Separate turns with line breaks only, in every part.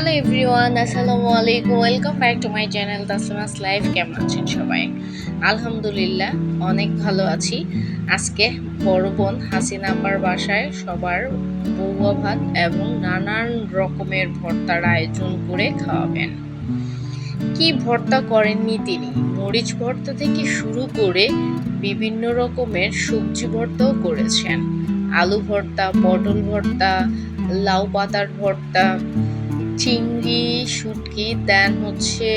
Hello everyone, আসসালামু আলাইকুম। Welcome back to my channel Tasmas life. কেমন আছেন সবাই? আলহামদুলিল্লাহ অনেক ভালো আছি। আজকে বড় বোন হাসিনা আপার বাসায় সবার বউয়া ভাত এবং নানান রকমের ভর্তার আয়োজন করে খাওয়াবেন। কি ভর্তা করেননি তিনি! মরিচ ভর্তা থেকে শুরু করে বিভিন্ন রকমের সবজি ভর্তাও করেছেন। আলু ভর্তা, পটল ভর্তা, লাউ পাতার ভর্তা, চিংড়ি, শুটকি, দেন হচ্ছে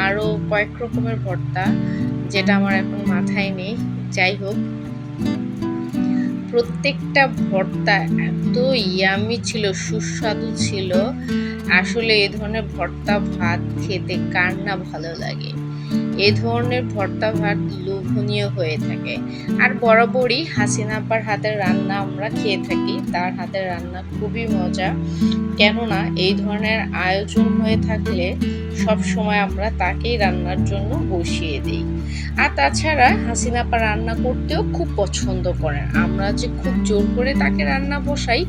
আরো কয়েক রকমের ভর্তা, যেটা আমার এখন মাথায় নেই। যাই হোক, প্রত্যেকটা ভর্তা এত ইয়ামি ছিল, সুস্বাদু ছিল। আসলে এ ধরনের ভর্তা ভাত খেতে কার না ভালো লাগে। এ ধরনের ভর্তা ভাত লোভনীয় হয়ে থাকে। আর বরাবরই হাসিনা আপার হাতের রান্না আমরা খেয়ে থাকি। তার হাতের রান্না খুবই মজা। কেননা এই ধরনের আয়োজন হয়ে থাকলে সব সময় আমরা তাকেই রান্নার জন্য বসিয়ে দিই। আর তাছাড়া হাসিনা আপা রান্না করতেও খুব পছন্দ করেন। আমরা যে খুব জোর করে তাকে রান্না বসাই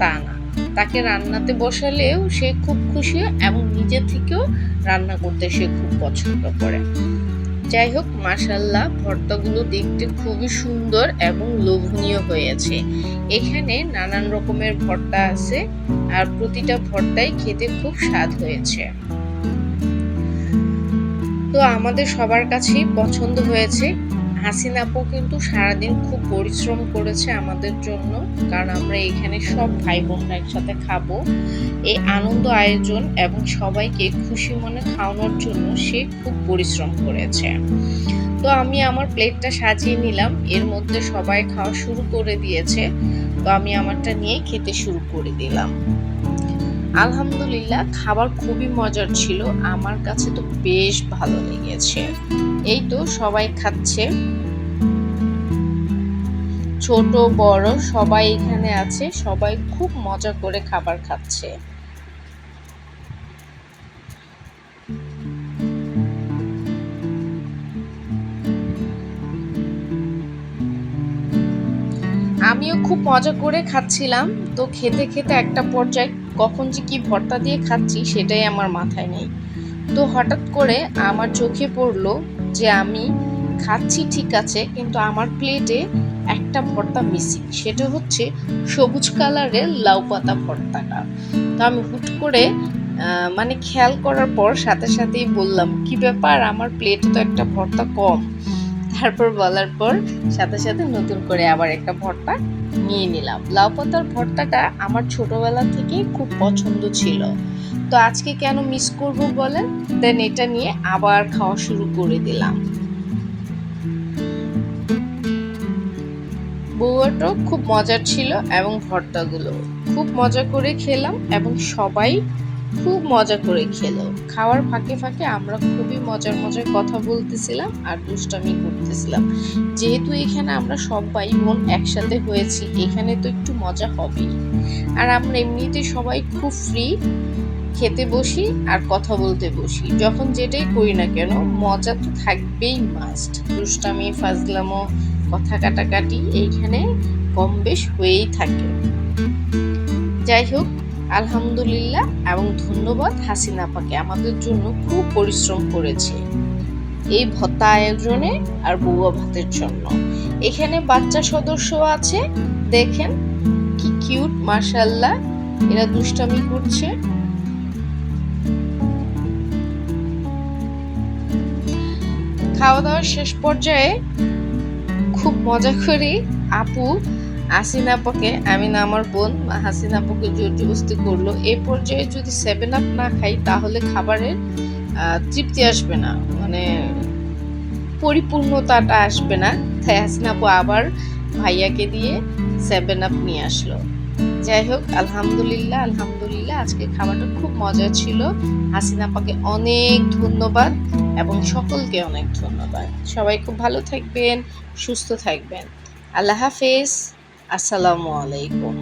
তা না, তাকে রান্নাতে বসালেও সে খুব খুশি এবং নিজে থেকেও রান্না করতে সে খুব পছন্দ করে। যাই হোক, মাশাআল্লাহ ভর্তাগুলো দেখতে খুবই সুন্দর এবং লোভনীয় হয়েছে। এখানে নানান রকমের ভর্তা আছে আর প্রতিটা ভর্তাই খেতে খুব স্বাদ হয়েছে। তো আমাদের সবার কাছেই পছন্দ হয়েছে। হাসিনা আপু কিন্তু সারাদিন খুব পরিশ্রম করেছে আমাদের জন্য, কারণ আমরা এখানে সব ভাই বোনরা একসাথে খাবো। এই আনন্দ আয়োজন এবং সবাইকে খুশি মনে খাওয়ানোর জন্য সে খুব পরিশ্রম করেছে। তো আমি আমার প্লেটটা সাজিয়ে নিলাম, এর মধ্যে সবাই খাওয়া শুরু করে দিয়েছে। তো আমি আমারটা নিয়ে খেতে শুরু করে দিলাম। আলহামদুলিল্লাহ খাবার খুবই মজার ছিল, আমার কাছে তো বেশ ভালো লেগেছে। এই তো সবাই খাচ্ছে, ছোট বড় সবাই এখানে আছে, সবাই খুব মজা করে খাবার খাচ্ছে। আমিও খুব মজা করে খাচ্ছিলাম। তো খেতে খেতে একটা পর্যায়ে কখন যে কি ভর্তা দিয়ে খাচ্ছি সেটাই আমার মাথায় নেই। তো হঠাৎ করে আমার চোখে পড়লো যে আমি খাচ্ছি ঠিক আছে, কিন্তু আমার প্লেটে একটা ভর্তা মিসিং। সেটা হচ্ছে সবুজ কালারের লাউ পাতা ভর্তাটা। তো আমি হুট করে মানে খেয়াল করার পর সাথে সাথেই বললাম, কি ব্যাপার, আমার প্লেটে তো একটা ভর্তা কম। তারপর বলার পর সাথে সাথে নতুন করে আবার একটা ভর্তা নিয়ে নিলাম। লাউ পাতার ভর্তাটা আমার ছোটবেলা থেকেই খুব পছন্দ ছিল। তো আজকে কেন মিস করব বলেন, দেন এটা নিয়ে আবার খাওয়া শুরু করে দিলাম। বউয়াটাও খুব মজার ছিল এবং ভর্তাগুলো খুব মজা করে খেলাম এবং সবাই খুব মজা করে খেলো। খাওয়ার ফাঁকে ফাঁকে আমরা খুবই মজার মজার কথা বলতেছিলাম আর দুষ্টামি করতেছিলাম। যেহেতু এখানে আমরা সবাই বোন একসাথে হয়েছি, এখানে তো একটু মজা হবেই। আর আমরা এমনিতে সবাই খুব ফ্রি, খেতে বসি আর কথা বলতে বসি। যখন যেটাই করি না কেন মজা তো থাকবেই, মাস্ট। দুষ্টামি, ফাজলামো, কথা কাটাকাটি এইখানে কম বেশ হয়েই থাকে। যাই হোক, আলহামদুলিল্লাহ এবং ধন্যবাদ হাসিনা আপাকে, আমাদের জন্য খুব পরিশ্রম করেছে এই ভত্তা আয়োজনে আর বউয়া ভাতের জন্য। এখানে বাচ্চা সদস্য আছে, দেখেন কি কিউট, মাশাআল্লাহ। এরা দুষ্টামি করছে। খাওয়া দাওয়ার শেষ পর্যায়ে খুব মজা করে আপু হাসিনা আপাকে, আমি না আমার বোন হাসিনা আপাকে জোর জবরদস্তি করলো, এই পর্যায়ে যদি 7 আপ না খাই তাহলে খাবারের তৃপ্তি আসবে না, মানে পরিপূর্ণতাটা আসবে না। তাই হাসিনা আপু আবার ভাইয়াকে দিয়ে 7 আপ নিয়ে আসলো। যাই হোক, আলহামদুলিল্লাহ আলহামদুলিল্লাহ আজকে খাবারটা খুব মজা ছিল। হাসিনা আপাকে অনেক ধন্যবাদ এবং সকলকে অনেক ধন্যবাদ। সবাই খুব ভালো থাকবেন, সুস্থ থাকবেন। আল্লাহ হাফেজ, আসসালামু আলাইকুম।